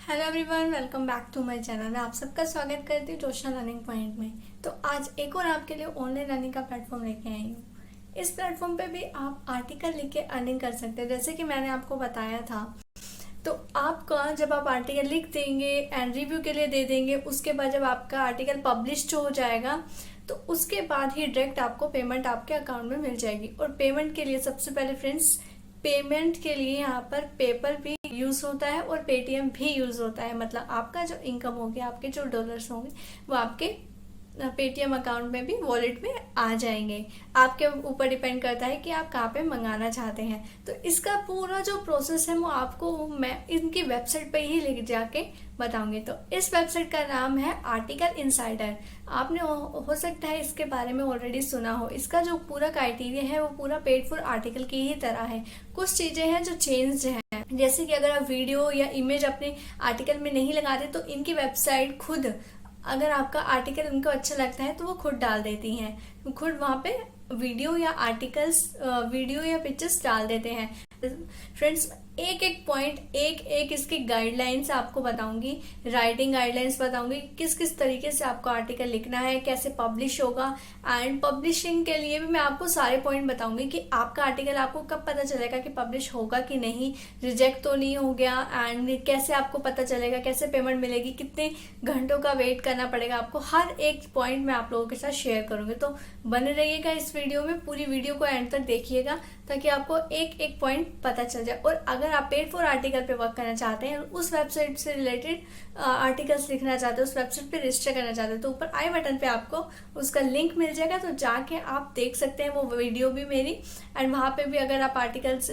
Hello everyone, welcome back to my channel. मैं आप सबका स्वागत करती हूँ जोशना लर्निंग पॉइंट में। तो आज एक और आपके लिए ऑनलाइन अर्निंग का प्लेटफॉर्म लेके आई हूँ। इस प्लेटफॉर्म पे भी आप आर्टिकल लिख के अर्निंग कर सकते हैं, जैसे कि मैंने आपको बताया था। तो आपका जब आप आर्टिकल लिख देंगे एंड रिव्यू के लिए दे देंगे, उसके बाद जब आपका आर्टिकल पब्लिश हो जाएगा तो उसके बाद ही डायरेक्ट आपको पेमेंट आपके अकाउंट में मिल जाएगी। और पेमेंट के लिए सबसे पहले फ्रेंड्स, पेमेंट के लिए यहाँ पर पेपर भी यूज होता है और पेटीएम भी यूज होता है। मतलब आपका जो इनकम होगी, आपके जो डॉलर्स होंगे वो आपके पेटीएम अकाउंट में भी, वॉलेट में आ जाएंगे। आपके ऊपर डिपेंड करता है कि आप कहाँ पे मंगाना चाहते हैं। तो इसका पूरा जो प्रोसेस है वो आपको मैं इनकी वेबसाइट पे ही लेके जाके बताऊंगी। तो इस वेबसाइट का नाम है आर्टिकल इनसाइडर। आपने हो सकता है इसके बारे में ऑलरेडी सुना हो। इसका जो पूरा क्राइटेरिया है वो पूरा पेड फॉर आर्टिकल की ही तरह है। कुछ चीजें हैं जो चेंज है, जैसे कि अगर आप वीडियो या इमेज अपने आर्टिकल में नहीं लगाते तो इनकी वेबसाइट खुद, अगर आपका आर्टिकल उनको अच्छा लगता है तो वो खुद डाल देती हैं, खुद वहाँ पे वीडियो या आर्टिकल्स, वीडियो या पिक्चर्स डाल देते हैं। फ्रेंड्स, एक एक पॉइंट, एक एक इसकी गाइडलाइंस आपको बताऊंगी, राइटिंग गाइडलाइंस बताऊंगी, किस किस तरीके से आपको आर्टिकल लिखना है, कैसे पब्लिश होगा। एंड पब्लिशिंग के लिए भी मैं आपको सारे पॉइंट बताऊंगी कि आपका आर्टिकल आपको कब पता चलेगा कि पब्लिश होगा कि नहीं, रिजेक्ट तो नहीं हो गया, एंड कैसे आपको पता चलेगा, कैसे पेमेंट मिलेगी, कितने घंटों का वेट करना पड़ेगा आपको। हर एक पॉइंट मैं आप लोगों के साथ शेयर करूंगी। तो बने रहिएगा इस वीडियो में, पूरी वीडियो को एंड तक देखिएगा ताकि आपको एक एक पॉइंट पता चल जाए। और अगर आप पेड फॉर आर्टिकल पे वर्क करना चाहते हैं, उस वेबसाइट से रिलेटेड आर्टिकल्स लिखना चाहते हैं, उस वेबसाइट पे रजिस्टर करना चाहते हैं, तो ऊपर आई बटन पे आपको उसका लिंक मिल जाएगा। तो जाके आप देख सकते हैं वो वीडियो भी मेरी, एंड वहाँ पे भी अगर आप आर्टिकल्स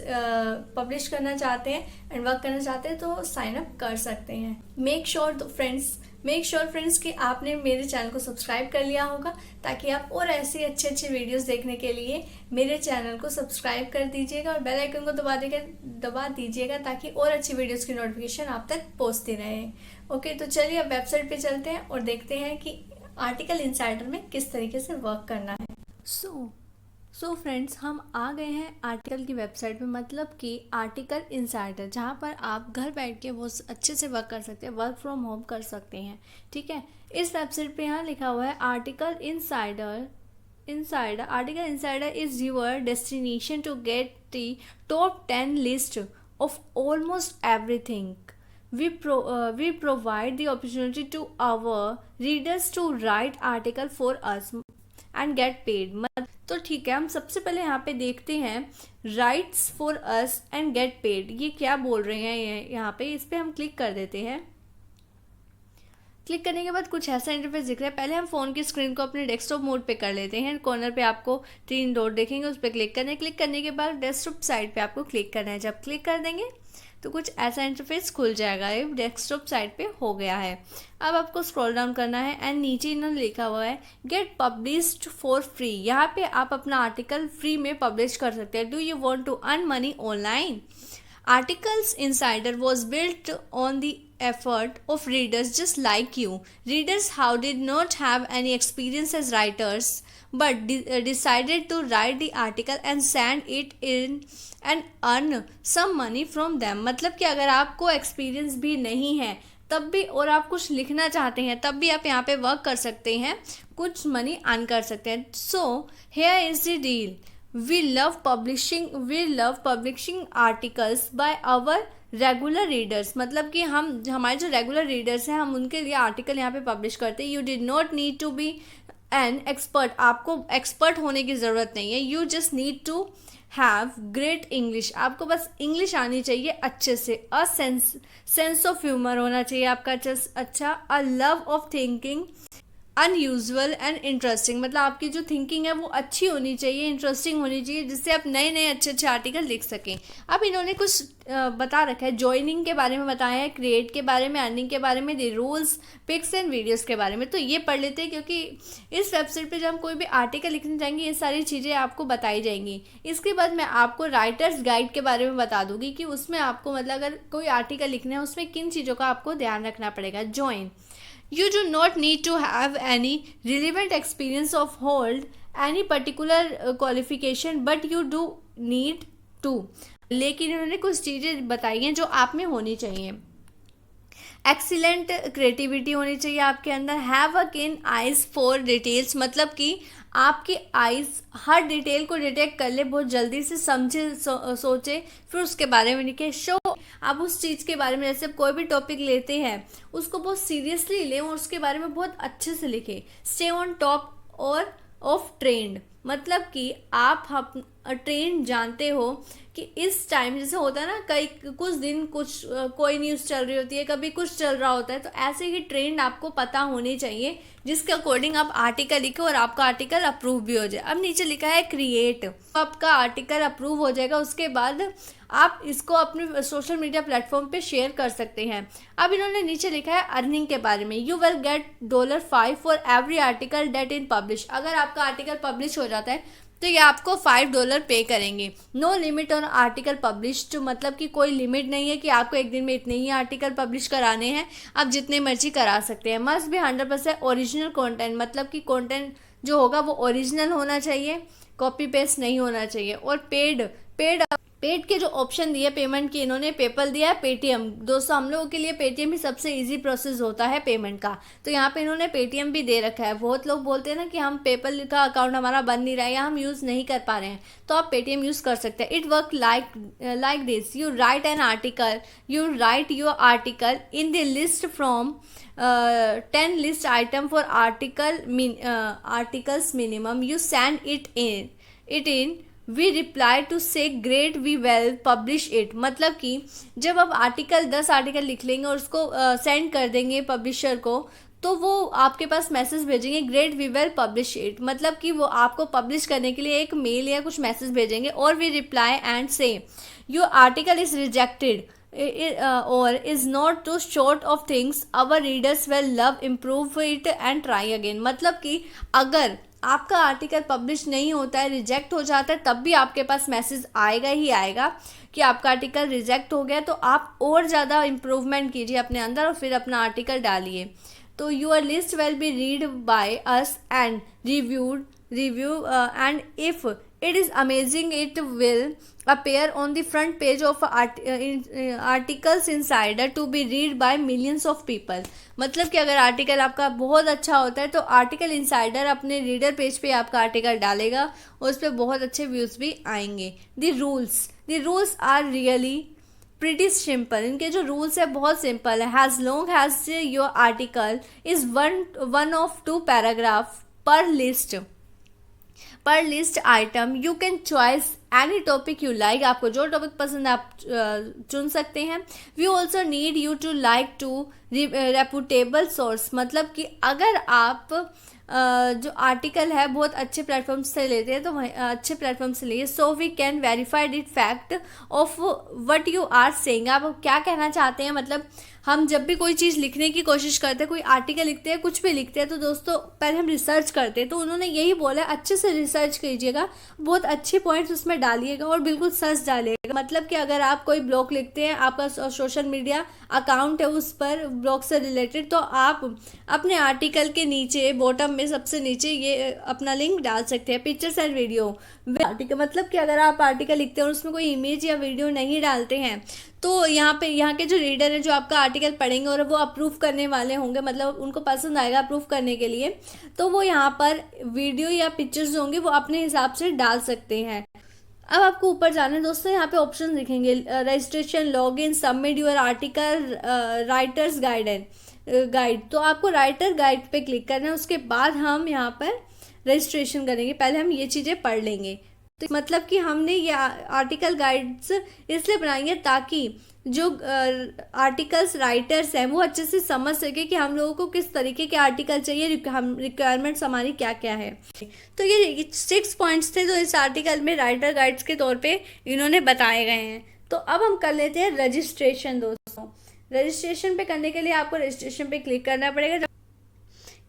पब्लिश करना चाहते हैं एंड वर्क करना चाहते हैं तो साइन अप कर सकते हैं। मेक श्योर फ्रेंड्स कि आपने मेरे चैनल को सब्सक्राइब कर लिया होगा, ताकि आप और ऐसे अच्छे अच्छे वीडियोस देखने के लिए मेरे चैनल को सब्सक्राइब कर दीजिएगा और बेल आइकन को दबा दीजिएगा ताकि और अच्छी वीडियोस की नोटिफिकेशन आप तक पहुंचती रहे। ओके, तो चलिए अब वेबसाइट पे चलते हैं और देखते हैं कि आर्टिकल इनसाइडर में किस तरीके से वर्क करना है। सो फ्रेंड्स, हम आ गए हैं आर्टिकल की वेबसाइट में, मतलब कि आर्टिकल इनसाइडर, जहाँ पर आप घर बैठ के वो अच्छे से वर्क कर सकते हैं, वर्क फ्रॉम होम कर सकते हैं। ठीक है, इस वेबसाइट पे यहाँ लिखा हुआ है article insider is your destination to get the top 10 list of almost everything. We provide the opportunity to our readers to write article for us and get paid। तो ठीक है, हम सबसे पहले यहाँ पे देखते हैं rights for us and get paid, ये क्या बोल रहे हैं यहाँ पे। इस पे हम क्लिक कर देते हैं। क्लिक करने के बाद कुछ ऐसा इंटरफेस दिख रहा है। पहले हम फोन की स्क्रीन को अपने डेस्कटॉप मोड पे कर लेते हैं। कॉर्नर पे आपको 3 डॉट देखेंगे, उस पर क्लिक करना है। क्लिक करने के बाद डेस्कटॉप साइड पे आपको क्लिक करना है। जब क्लिक कर देंगे तो कुछ ऐसा इंटरफेस खुल जाएगा। ये डेस्कटॉप साइड पे हो गया है। अब आपको स्क्रॉल डाउन करना है एंड नीचे इन्होंने लिखा हुआ है गेट पब्लिश्ड फॉर फ्री। यहाँ पे आप अपना आर्टिकल फ्री में पब्लिश कर सकते हैं। Do you want to earn money online? Articles Insider was built on the effort of readers just like you. Readers who did not have any experience as writers but decided to write the article and send it in and earn some money from them। मतलब कि अगर आपको experience भी नहीं है तब भी, और आप कुछ लिखना चाहते हैं तब भी आप यहाँ पे वर्क कर सकते हैं, कुछ मनी अर्न कर सकते हैं। So here is the deal, we love publishing articles by our regular readers. मतलब कि हमारे जो रेगुलर रीडर्स हैं, हम उनके लिए आर्टिकल यहाँ पे पब्लिश करते हैं। You did not need to be an expert, आपको एक्सपर्ट होने की ज़रूरत नहीं है। You just need to have great English, आपको बस इंग्लिश आनी चाहिए अच्छे से। अ सेंस ऑफ ह्यूमर होना चाहिए आपका अच्छा। A love of thinking unusual and interesting, मतलब आपकी जो थिंकिंग है वो अच्छी होनी चाहिए, इंटरेस्टिंग होनी चाहिए, जिससे आप नए नए अच्छे अच्छे आर्टिकल लिख सकें। अब इन्होंने कुछ बता रखा है, ज्वाइनिंग के बारे में बताया है, क्रिएट के बारे में, अर्निंग के बारे में, the rules, pics and videos के बारे में। तो ये पढ़ लेते हैं, क्योंकि इस वेबसाइट पे जब हम कोई भी आर्टिकल लिखने जाएंगे ये सारी चीज़ें आपको बताई जाएंगी। इसके बाद मैं आपको राइटर्स गाइड के बारे में बता दूंगी कि उसमें आपको, मतलब अगर कोई आर्टिकल लिखना है उसमें किन चीज़ों का आपको ध्यान रखना पड़ेगा। Join, you do not need to have any relevant experience of hold any particular qualification but you do need to। लेकिन इन्होंने कुछ चीज़ें बताई हैं जो आप में होनी चाहिए। एक्सीलेंट क्रिएटिविटी होनी चाहिए आपके अंदर। हैव अ कीन आइज फॉर डिटेल्स, मतलब कि आपकी आइज हर डिटेल को डिटेक्ट कर ले, बहुत जल्दी से समझे, सोचे, फिर उसके बारे में लिखे। शो आप उस चीज़ के बारे में, जैसे कोई भी टॉपिक लेते हैं उसको बहुत सीरियसली लें और उसके बारे में बहुत अच्छे से लिखें। स्टे ऑन टॉप और ऑफ ट्रेंड, मतलब कि आप ट्रेंड जानते हो कि इस टाइम जैसे होता है ना, कई कुछ दिन कुछ कोई न्यूज़ चल रही होती है, कभी कुछ चल रहा होता है, तो ऐसे ही ट्रेंड आपको पता होने चाहिए जिसके अकॉर्डिंग आप आर्टिकल लिखो और आपका आर्टिकल अप्रूव भी हो जाए। अब नीचे लिखा है क्रिएट, तो आपका आर्टिकल अप्रूव हो जाएगा, उसके बाद आप इसको अपने सोशल मीडिया प्लेटफॉर्म पे शेयर कर सकते हैं। अब इन्होंने नीचे लिखा है अर्निंग के बारे में। You will get $5 for every article that in publish. अगर आपका आर्टिकल पब्लिश हो जाता है तो ये आपको $5 पे करेंगे। No limit on article published, मतलब कि कोई लिमिट नहीं है कि आपको एक दिन में इतने ही आर्टिकल पब्लिश कराने हैं, आप जितने मर्जी करा सकते हैं। मस्ट बी 100% ओरिजिनल कंटेंट, मतलब कि कंटेंट जो होगा वो ओरिजिनल होना चाहिए, कॉपी पेस्ट नहीं होना चाहिए। और पेड के जो ऑप्शन दिए पेमेंट की, इन्होंने पेपल दिया है, पेटीएम। दोस्तों हम लोगों के लिए पेटीएम ही सबसे इजी प्रोसेस होता है पेमेंट का, तो यहाँ पे इन्होंने पेटीएम भी दे रखा है। बहुत लोग बोलते हैं ना कि हम पेपल का अकाउंट हमारा बन नहीं रहा है या हम यूज़ नहीं कर पा रहे हैं, तो आप पेटीएम यूज़ कर सकते हैं। It work like this, you right an article, you right your article in the list from 10 list item for articles minimum, you send it in we reply to say great we will publish it, मतलब कि जब आप 10 article लिख लेंगे और उसको send कर देंगे पब्लिशर को, तो वो आपके पास मैसेज भेजेंगे great we will publish it, मतलब कि वो आपको पब्लिश करने के लिए एक मेल या कुछ मैसेज भेजेंगे। और वी रिप्लाई एंड से your article is rejected or is not too short of things, our readers will love improve it and try again, मतलब कि अगर आपका आर्टिकल पब्लिश नहीं होता है, रिजेक्ट हो जाता है, तब भी आपके पास मैसेज आएगा ही आएगा कि आपका आर्टिकल रिजेक्ट हो गया, तो आप और ज़्यादा इम्प्रूवमेंट कीजिए अपने अंदर और फिर अपना आर्टिकल डालिए। तो your list will be read by us and review and if it is amazing it will appear on the front page of articles insider to be read by millions of people, मतलब कि अगर article आपका बहुत अच्छा होता है तो article insider अपने रीडर पेज पे आपका आर्टिकल डालेगा और उस पर बहुत अच्छे व्यूज़ भी आएंगे। The rules are really pretty simple, इनके जो रूल्स है बहुत सिंपल है। As long as your article is one of 2 paragraph पर list item, you can choice any topic you like, आपको जो टॉपिक पसंद है आप चुन सकते हैं। We also need you to like to reputable source, मतलब कि अगर आप जो आर्टिकल है बहुत अच्छे प्लेटफॉर्म से लेते हैं तो अच्छे प्लेटफॉर्म से लिए, so we can verified it fact of what you are saying, आप क्या कहना चाहते हैं। मतलब हम जब भी कोई चीज़ लिखने की कोशिश करते हैं, कोई आर्टिकल लिखते हैं, कुछ भी लिखते हैं, तो दोस्तों पहले हम रिसर्च करते हैं, तो उन्होंने यही बोला अच्छे से रिसर्च कीजिएगा, बहुत अच्छे पॉइंट्स उसमें डालिएगा और बिल्कुल सच डालिएगा। मतलब कि अगर आप कोई ब्लॉग लिखते हैं, आपका सोशल मीडिया अकाउंट है उस पर ब्लॉग से रिलेटेड, तो आप अपने आर्टिकल के नीचे बॉटम में सबसे नीचे ये अपना लिंक डाल सकते हैं, पिक्चर्स एंड वीडियो आर्टिकल। मतलब कि अगर आप आर्टिकल लिखते हैं और उसमें कोई इमेज या वीडियो नहीं डालते हैं, तो यहाँ के जो रीडर है जो आपका आर्टिकल पढ़ेंगे और वो अप्रूव करने वाले होंगे, मतलब उनको पसंद आएगा अप्रूव करने के लिए, तो वो यहाँ पर वीडियो या पिक्चर्स होंगे वो अपने हिसाब से डाल सकते हैं। अब आपको ऊपर जाना है दोस्तों, यहाँ पे ऑप्शन दिखेंगे, registration, login, submit your article, writers guide. तो आपको राइटर गाइड पे क्लिक करना है, उसके बाद हम यहाँ पर रजिस्ट्रेशन करेंगे। पहले हम ये चीज़ें पढ़ लेंगे। तो मतलब कि हमने ये आर्टिकल गाइड्स इसलिए बनाई है ताकि जो आर्टिकल्स राइटर्स हैं वो अच्छे से समझ सके कि हम लोगों को किस तरीके के आर्टिकल चाहिए, रिक्वायरमेंट्स हमारी क्या क्या है। तो ये 6 पॉइंट्स थे जो इस आर्टिकल में राइटर गाइड्स के तौर पे इन्होंने बताए गए हैं। तो अब हम कर लेते हैं रजिस्ट्रेशन। दोस्तों रजिस्ट्रेशन पे करने के लिए आपको रजिस्ट्रेशन पे क्लिक करना पड़ेगा।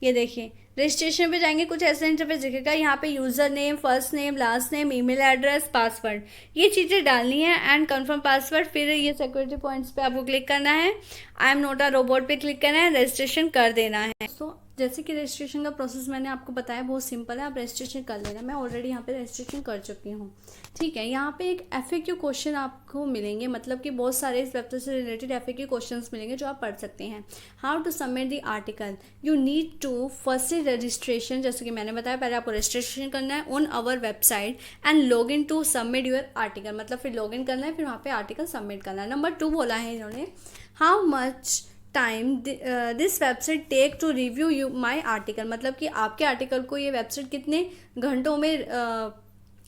ये देखिए रजिस्ट्रेशन पे जाएंगे, कुछ ऐसा इंटरफेस दिखेगा। यहाँ पे user name, first name, last name, email address, password, ये चीज़ें डालनी है एंड कंफर्म पासवर्ड। फिर ये सिक्योरिटी पॉइंट्स पे आपको क्लिक करना है, I am not a robot पे क्लिक करना है, रजिस्ट्रेशन कर देना है। तो जैसे कि रजिस्ट्रेशन का प्रोसेस मैंने आपको बताया बहुत सिंपल है, आप रजिस्ट्रेशन कर लेना। मैं ऑलरेडी यहाँ पे रजिस्ट्रेशन कर चुकी हूँ, ठीक है। यहाँ पे एक FAQ क्वेश्चन आपको मिलेंगे, मतलब कि बहुत सारे इस वेबसाइट से रिलेटेड FAQ क्वेश्चंस मिलेंगे जो आप पढ़ सकते हैं। How to submit the article, you need to first registration, जैसे कि मैंने बताया पहले आपको रजिस्ट्रेशन करना है on our website and log in to submit your article, मतलब फिर लॉग इन करना है, फिर वहाँ पे आर्टिकल सबमिट करना है। नंबर 2 बोला है इन्होंने, how much time this website take to review you my article, मतलब कि आपके आर्टिकल को ये वेबसाइट कितने घंटों में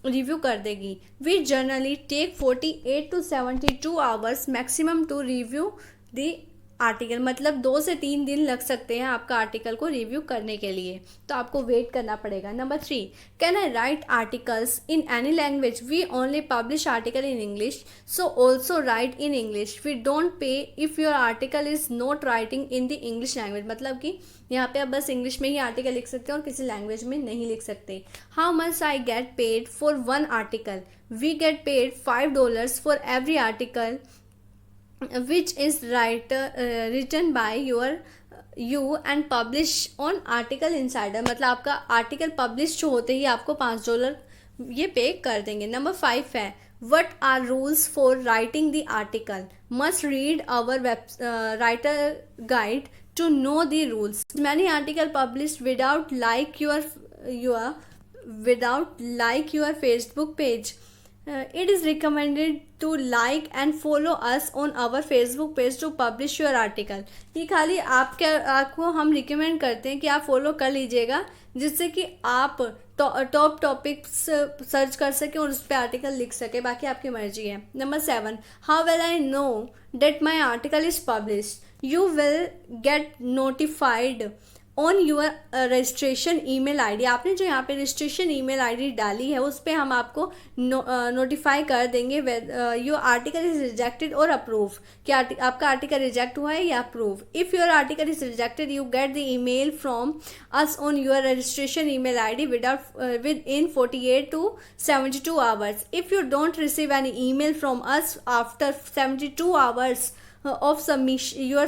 रिव्यू कर देगी। We generally take 48 to 72 hours maximum to review the article, मतलब 2 से 3 दिन लग सकते हैं आपका आर्टिकल को रिव्यू करने के लिए, तो आपको वेट करना पड़ेगा। Number 3, can I write articles in any language, we only publish article in English so also write in English, we don't pay if your article is not writing in the English language, मतलब कि यहाँ पे आप बस English में ही article लिख सकते हैं और किसी लैंग्वेज में नहीं लिख सकते। How much I get paid for 1 article, we get paid $5 for every article which is written by you and publish on article insider, मतलब आपका आर्टिकल पब्लिश जो होते ही आपको $5 ये पे कर देंगे। नंबर 5 है, what are rules for writing the article, must read our writer guide to know the rules, many article published without like your Facebook page, it is recommended to like and follow us on our Facebook page to publish your article, ये खाली आपको हम recommend करते हैं कि आप follow कर लीजिएगा, जिससे कि आप टॉप टॉपिक्स सर्च कर सकें और उस पर आर्टिकल लिख सकें, बाकी आपकी मर्जी है। Number 7, how will I know that my article is publish, you will get notified on your registration email ID, आपने जो यहाँ पे रजिस्ट्रेशन ईमेल आईडी डाली है उस पर हम आपको नोटिफाई कर देंगे योर आर्टिकल इज रिजेक्टेड और अप्रूव, कि आपका आर्टिकल रिजेक्ट हुआ है या approve. If your article is rejected you get the email from us on your registration email ID with in 48 to 72 hours, if you don't receive any email from us after 72 hours of your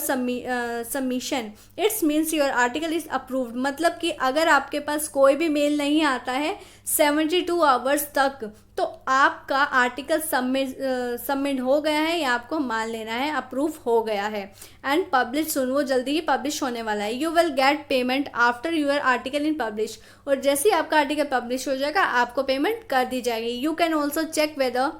submission it means your article is approved, मतलब कि अगर आपके पास कोई भी mail नहीं आता है 72 hours तक, तो आपका आर्टिकल सबमिट हो गया है या आपको मान लेना है अप्रूव हो गया है। एंड पब्लिश सुन, वो जल्दी ही पब्लिश होने वाला है। You will get payment after your article in publish, और जैसे ही आपका आर्टिकल पब्लिश हो जाएगा आपको पेमेंट कर दी जाएगी। You can also check whether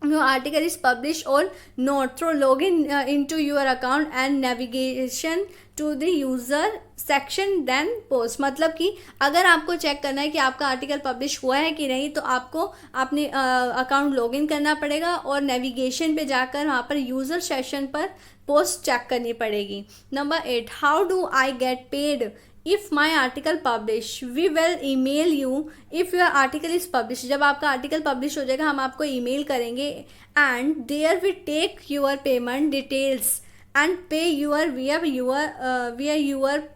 your article is published or not through login into your account and navigation to the user section then post, मतलब कि अगर आपको चेक करना है कि आपका आर्टिकल पब्लिश हुआ है कि नहीं, तो आपको अपने अकाउंट लॉगिन करना पड़ेगा और नेविगेशन पे जाकर वहाँ पर यूज़र सेक्शन पर पोस्ट चेक करनी पड़ेगी। Number 8, how do I get paid if my article publish, we will email you if your article is publish, जब आपका आर्टिकल पब्लिश हो जाएगा हम आपको ईमेल करेंगे and there we take your payment details and pay your via your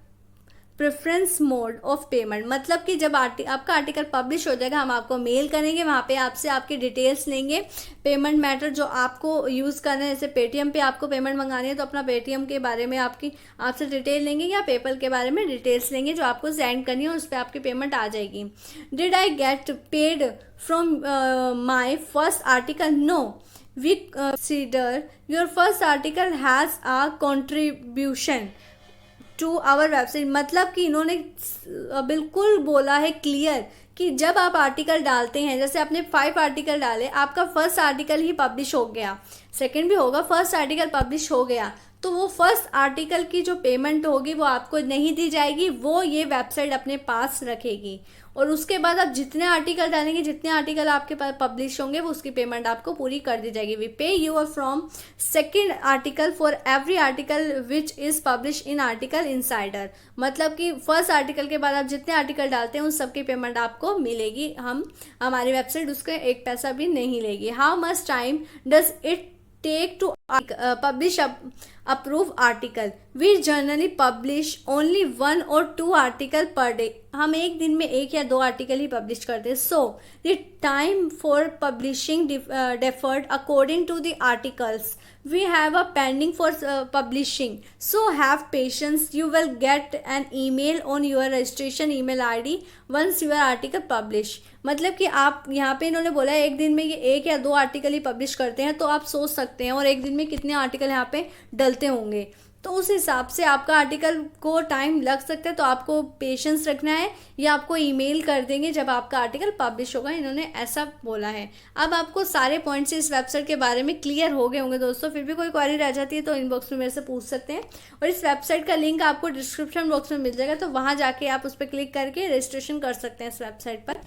preference mode of payment, मतलब कि जब आपका आर्टिकल पब्लिश हो जाएगा हम आपको मेल करेंगे, वहाँ पे आपसे आपकी डिटेल्स लेंगे, पेमेंट मैटर जो आपको यूज़ करना है, जैसे पेटीएम पे आपको पेमेंट मंगानी है तो अपना पेटीएम के बारे में आपसे डिटेल लेंगे, या पेपल के बारे में डिटेल्स लेंगे जो आपको सेंड करनी है, उस पर आपकी पेमेंट आ जाएगी। Did I get paid from my first article, no, we consider your first article has a contribution to our website, मतलब कि इन्होंने बिल्कुल बोला है क्लियर कि जब आप आर्टिकल डालते हैं, जैसे आपने 5 आर्टिकल डाले, आपका फर्स्ट आर्टिकल ही पब्लिश हो गया, सेकंड भी होगा, फर्स्ट आर्टिकल पब्लिश हो गया, तो वो फर्स्ट आर्टिकल की जो पेमेंट होगी वो आपको नहीं दी जाएगी, वो ये वेबसाइट अपने पास रखेगी। और उसके बाद आप जितने आर्टिकल डालेंगे, जितने आर्टिकल आपके पास पब्लिश होंगे, वो उसकी पेमेंट आपको पूरी कर दी जाएगी। वी पे you from second article for every article which is publish in article insider, मतलब कि फर्स्ट आर्टिकल के बाद आप जितने आर्टिकल डालते हैं उन सबकी पेमेंट आपको मिलेगी, हमारी वेबसाइट उसका 1 पैसा भी नहीं लेगी। How much time does it take to publish approved article. We generally publish only 1 or 2 article per day. हम एक दिन में 1 या 2 आर्टिकल ही पब्लिश करते हैं. So the time for publishing deferred according to the articles. We have a pending for publishing. So have patience. You will get an email on your registration email ID once your article publish. मतलब कि आप यहाँ पे इन्होंने बोला है एक दिन में ये 1 या 2 आर्टिकल ही पब्लिश करते हैं, तो आप सोच सकते हैं और एक दिन में कितने आर्टिकल यहाँ पे डलते होंगे. तो उस हिसाब से आपका आर्टिकल को टाइम लग सकता है. तो आपको पेशेंस रखना है, या आपको ईमेल कर देंगे जब आपका आर्टिकल पब्लिश होगा. इन्होंने ऐसा बोला है. अब आपको सारे पॉइंट्स इस वेबसाइट के बारे में क्लियर हो गए होंगे दोस्तों. फिर भी कोई क्वेरी रह जाती है तो इनबॉक्स में मेरे से पूछ सकते हैं. और इस वेबसाइट का लिंक आपको डिस्क्रिप्शन बॉक्स में मिल जाएगा, तो वहाँ जाके आप उस पर क्लिक करके रजिस्ट्रेशन कर सकते हैं इस वेबसाइट पर.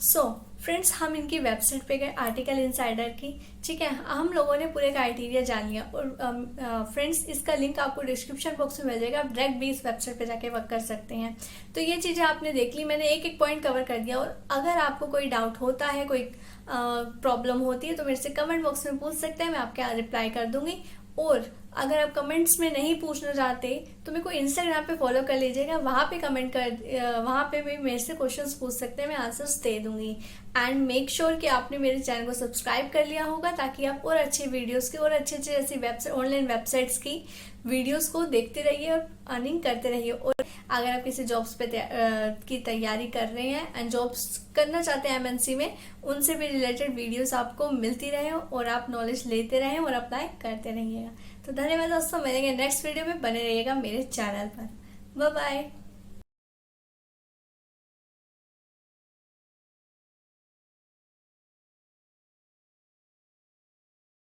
सो फ्रेंड्स, हम इनकी वेबसाइट पे गए आर्टिकल इनसाइडर की. ठीक है, हम लोगों ने पूरे क्राइटेरिया जान लिया. और फ्रेंड्स, इसका लिंक आपको डिस्क्रिप्शन बॉक्स में मिल जाएगा. आप डायरेक्ट भी इस वेबसाइट पे जाके वर्क कर सकते हैं. तो ये चीज़ें आपने देख ली, मैंने एक एक पॉइंट कवर कर दिया. और अगर आपको कोई डाउट होता है, कोई प्रॉब्लम होती है, तो मेरे से कमेंट बॉक्स में पूछ सकते हैं, मैं आपके रिप्लाई कर दूंगी. और अगर आप कमेंट्स में नहीं पूछना चाहते तो मेरे को इंस्टाग्राम पे फॉलो कर लीजिएगा. वहाँ पे कमेंट कर वहाँ पे भी मेरे से क्वेश्चंस पूछ सकते हैं, मैं आंसर्स दे दूंगी. एंड मेक श्योर कि आपने मेरे चैनल को सब्सक्राइब कर लिया होगा, ताकि आप और अच्छी वीडियोस की और अच्छे अच्छे ऐसी वेबसाइट ऑनलाइन वेबसाइट्स की वीडियोस को देखते रहिए और अर्निंग करते रहिए. और अगर आप किसी जॉब्स पे की तैयारी कर रहे हैं एंड जॉब्स करना चाहते हैं MNC में, उनसे भी रिलेटेड वीडियोस आपको मिलती रहे और आप नॉलेज लेते रहें और अप्लाई करते रहिएगा. तो धन्यवाद दोस्तों, मिलेंगे नेक्स्ट वीडियो में. बने रहिएगा मेरे चैनल पर. Bye bye.